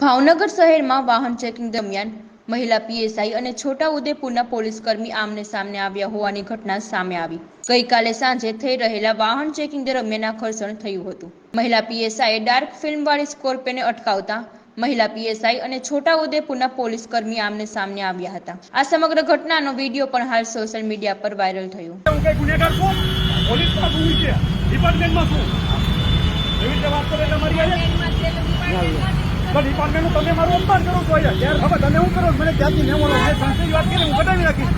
ભાવનગર શહેરમાં વાહન ચેકિંગ દરમિયાન મહિલા પીએસઆઈ અને છોટાઉદેપુરના પોલીસકર્મી આમને સામને આવ્યા હોવાની ઘટના સામે આવી। ગઈકાલે સાંજે થઈ રહેલા વાહન ચેકિંગ દરમિયાન આ ઘર્ષણ થયું હતું। મહિલા પીએસઆઈએ ડાર્ક ફિલ્મવાળી સ્કોર્પિયોને અટકાવતા મહિલા પીએસઆઈ અને છોટાઉદેપુરના પોલીસકર્મી આમને સામને આવ્યા હતા। આ સમગ્ર ઘટનાનો વિડીયો પણ હાલ સોશિયલ મીડિયા પર વાયરલ થયો। ડિપાર્ટમેન્ટ તમે મારું અપમાન કરો છો યાર હવે તમે શું કરો મને ત્યાંથી મેમો સંસ્થાની વાત કરી હું કટાવી રાખીશ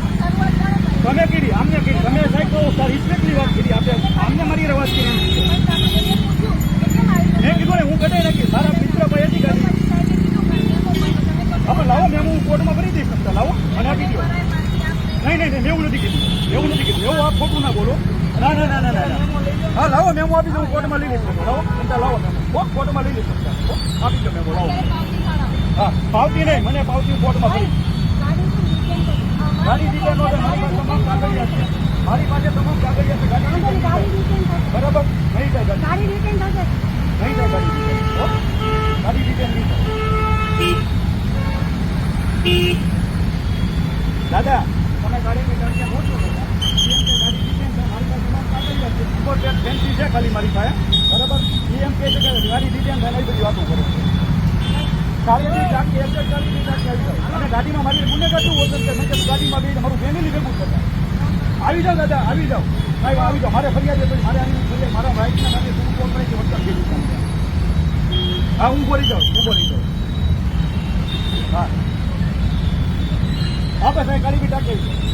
તમે કીધી આમને કીધી તમે સાહેબ કહો સર રિસ્પેક્ટની વાત કરી આપણે આમને મારી વાત કરી મેં કીધું ને હું કટાવી રાખીશ મારા મિત્ર ભાઈ હતી ગાડી હવે લાવો મેં હું કોર્ટમાં ભરી દઈશ શકતા લાવો અને આપી દો નહીં એવું નથી કીધું એવું આપ ખોટું ના બોલો ના હા લાવો મેમો આપી દઉં કોર્ટમાં લઈ લઈશ લાવો ચિંતા લાવો મેમો કોર્ટમાં લઈ લઈશ આપી દો મેમો લાવો હા પાવતી નહીં મને પાવતી કોર્ટમાં ભરી ગાડી ડિટેન હોય મારી પાસે તમામ કાગળિયા છે મારી પાસે તમામ કાગળિયા છે બરાબર નહીં થાય ગાડી ડિટેન થશે નહીં થાય ગાડી ડિટેન નહીં થાય દાદા તમે ગાડીની ગાડી પહોંચો ફેન્સી છે ખાલી મારી પાસે બરાબર એમ કહે છે કે ગાડી ડિટેન થાય બધી વાતો કરે અને ગાડીમાં મારી ગુનેગાર શું હોતું કે મેં ગાડીમાં બી મારું ફેમિલી ભેગું થતા આવી જાઓ દાદા આવી જાઓ સાહેબ આવી જાઓ મારે ફરિયાદ છે મારે આની મારા વાઇફના નામે શું કોણ પડે છે વચ્ચે ભેગું હા હું બોલી જાઉં હા આપણે સાહેબ ગાડી બી ટાંકી